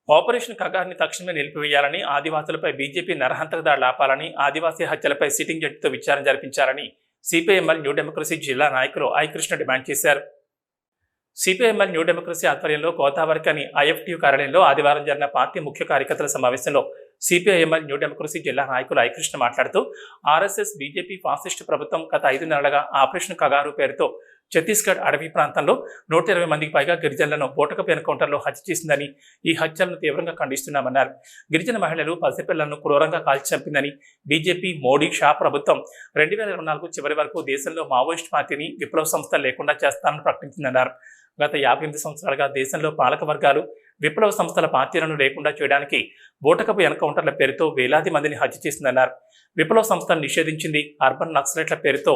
Operation కగార్ని తక్షణమే నిలిపివేయాలని, ఆదివాసులపై BJP నరహంతక దాడులు ఆపాలని, ఆదివాసీ హత్యలపై సిట్టింగ్ జడ్జితో విచారణ జరిపించాలని సిపిఐఎంఎల్ న్యూ డెమోక్రసీ జిల్లా నాయకులు ఐకృష్ణ డిమాండ్ చేశారు. సిపిఐఎంఎల్ న్యూ డెమోక్రసీ ఆధ్వర్యంలో గోదావరికని ఐఎఫ్టియు కార్యాలయంలో ఆదివారం జరిగిన పార్టీ ముఖ్య కార్యకర్తల సమావేశంలో సిపిఐఎంఎల్ న్యూ డెమోక్రసీ జిల్లా నాయకులు ఐకృష్ణ మాట్లాడుతూ, ఆర్ఎస్ఎస్ బీజేపీ ఫాసిస్టు ప్రభుత్వం గత 5 నెలలుగా ఆపరేషన్ కగారు పేరుతో ఛత్తీస్గఢ్ అడవి ప్రాంతంలో 120 మందికి పైగా గిరిజనులను బోటకపు ఎన్కౌంటర్లో హత్య చేసిందని, ఈ హత్యలను తీవ్రంగా ఖండిస్తున్నామన్నారు. గిరిజన మహిళలు, పసిపిల్లలను క్రూరంగా కాల్చి చంపిందని, బీజేపీ మోడీ షా ప్రభుత్వం 2024 చివరి వరకు దేశంలో మావోయిస్ట్ పార్టీని, విప్లవ సంస్థలు లేకుండా చేస్తానని ప్రకటించిందన్నారు. గత 58 సంవత్సరాలుగా దేశంలో పాలక వర్గాలు విప్లవ సంస్థల పార్టీలను లేకుండా చేయడానికి బోటకపు ఎన్కౌంటర్ల పేరుతో వేలాది మందిని హత్య చేసిందన్నారు. విప్లవ సంస్థలు నిషేధించింది, అర్బన్ నక్సలైట్ల పేరుతో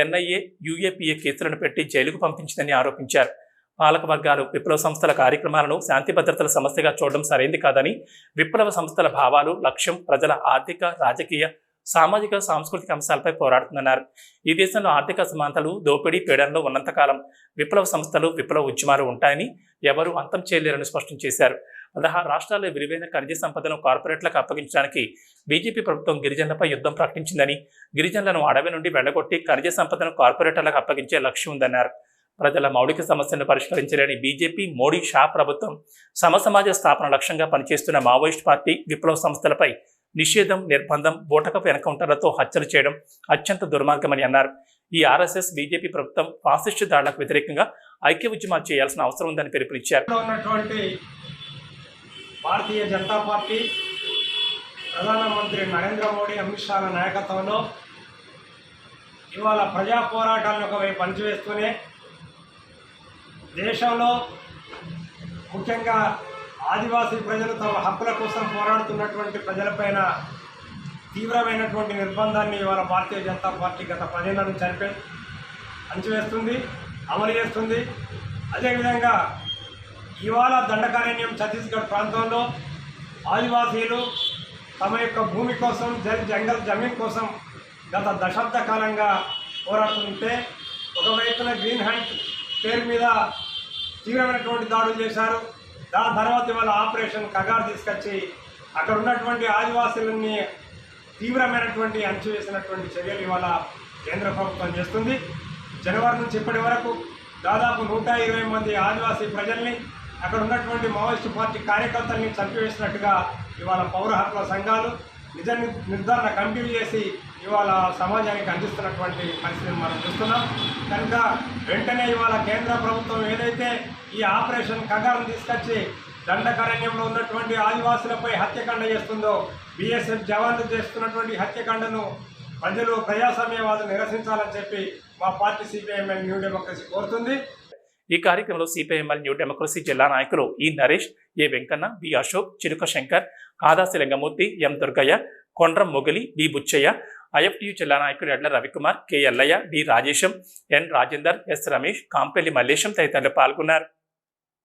ఎన్ఐఏ, యూఏపీఏ కేసులను పెట్టి జైలుకు పంపించిందని ఆరోపించారు. పాలక వర్గాలు విప్లవ సంస్థల కార్యక్రమాలను శాంతి భద్రతల సమస్యగా చూడడం సరైంది కాదని, విప్లవ సంస్థల భావాలు, లక్ష్యం ప్రజల ఆర్థిక, రాజకీయ, సామాజిక, సాంస్కృతిక అంశాలపై పోరాడుతుందన్నారు. ఈ దేశంలో ఆర్థిక అసమానతలు, దోపిడీ, పీడనలు ఉన్నంతకాలం విప్లవ సంస్థలు, విప్లవ ఉద్యమాలు ఉంటాయని, ఎవరూ అంతం చేయలేరని స్పష్టం చేశారు. 16 రాష్ట్రాల్లో విలువైన ఖనిజ సంపదను కార్పొరేట్లకు అప్పగించడానికి బీజేపీ ప్రభుత్వం గిరిజనులపై యుద్ధం ప్రకటించిందని, గిరిజనులను అడవి నుండి వెళ్లగొట్టి ఖనిజ సంపదను కార్పొరేటర్లకు అప్పగించే లక్ష్యం ఉందన్నారు. ప్రజల మౌలిక సమస్యలను పరిష్కరించలేని బీజేపీ, మోడీ షా ప్రభుత్వం సమసమాజ స్థాపన లక్ష్యంగా పనిచేస్తున్న మావోయిస్ట్ పార్టీ, విప్లవ సంస్థలపై నిషేధం, నిర్బంధం, బోటకపు ఎన్కౌంటర్లతో హత్యలు చేయడం అత్యంత దుర్మార్గమని అన్నారు. ఈ ఆర్ఎస్ఎస్ బీజేపీ ప్రభుత్వం ఫాసిస్టు దాడులకు వ్యతిరేకంగా ఐక్య ఉద్యమాలు చేయాల్సిన అవసరం ఉందని పిలుపునిచ్చారు. భారతీయ జనతా పార్టీ, ప్రధానమంత్రి నరేంద్ర మోడీ, అమిత్ షాల నాయకత్వంలో ఇవాళ ప్రజా పోరాటాలను ఒకవైపు పనిచేస్తూనే దేశంలో ముఖ్యంగా ఆదివాసీ ప్రజలు తమ హక్కుల కోసం పోరాడుతున్నటువంటి ప్రజలపైన తీవ్రమైనటువంటి నిర్బంధాన్ని ఇవాళ భారతీయ జనతా పార్టీ గత 10 ఏళ్ల నుంచి అణచివేస్తుంది, అమలు చేస్తుంది. అదేవిధంగా ఇవాళ దండకారణ్యం ఛత్తీస్గఢ్ ప్రాంతంలో ఆదివాసీలు తమ యొక్క భూమి కోసం, జంగల్ జమీన్ కోసం గత దశాబ్ద కాలంగా పోరాడుతుంటే, ఒకవైపున గ్రీన్ హంట్ పేరు మీద తీవ్రమైనటువంటి దాడులు చేశారు. దాని తర్వాత ఇవాళ ఆపరేషన్ కగార్ తీసుకొచ్చి అక్కడ ఉన్నటువంటి ఆదివాసీలని తీవ్రమైనటువంటి అణచివేసినటువంటి చర్యలు ఇవాళ కేంద్ర ప్రభుత్వం చేస్తుంది. జనవరి నుంచి ఇప్పటి వరకు దాదాపు 120 మంది ఆదివాసీ ప్రజల్ని, అక్కడ ఉన్నటువంటి మావోయిస్టు పార్టీ కార్యకర్తల్ని చంపివేసినట్టుగా ఇవాళ పౌర హక్కుల సంఘాలు నిజ నిర్ధారణ కమిటీలు చేసి ఇవాళ సమాజానికి అందిస్తున్నటువంటి పరిస్థితిని మనం చూస్తున్నాం. కనుక వెంటనే ఇవాళ కేంద్ర ప్రభుత్వం ఏదైతే ఈ ఆపరేషన్ కగార్ను తీసుకొచ్చి దండకారణ్యంలో ఉన్నటువంటి ఆదివాసులపై హత్యకాండ చేస్తుందో, బీఎస్ఎఫ్ జవాన్లు చేస్తున్నటువంటి హత్యకాండను ప్రజలు, ప్రజాస్వామ్యవాదులు నిరసించాలని చెప్పి మా పార్టీ సిపిఐఎంఎల్ న్యూ డెమోక్రసీ కోరుతుంది. ఈ కార్యక్రమంలో సిపిఐఎంఎల్ న్యూ డెమోక్రసీ జిల్లా నాయకులు ఈ నరేష్, ఏ వెంకన్న, బి అశోక్, చిరుక శంకర్, కాదాసి లింగమూర్తి, ఎం దుర్గయ్య, కొండ్రం మొగలి, డి బుచ్చయ్య, ఐఎఫ్టియు జిల్లా నాయకులు ఎడ్ల రవికుమార్, కె ఎల్లయ్య, డి రాజేశం, ఎన్ రాజేందర్, ఎస్ రమేష్, కాంపెల్లి మల్లేశం తదితరులు పాల్గొన్నారు.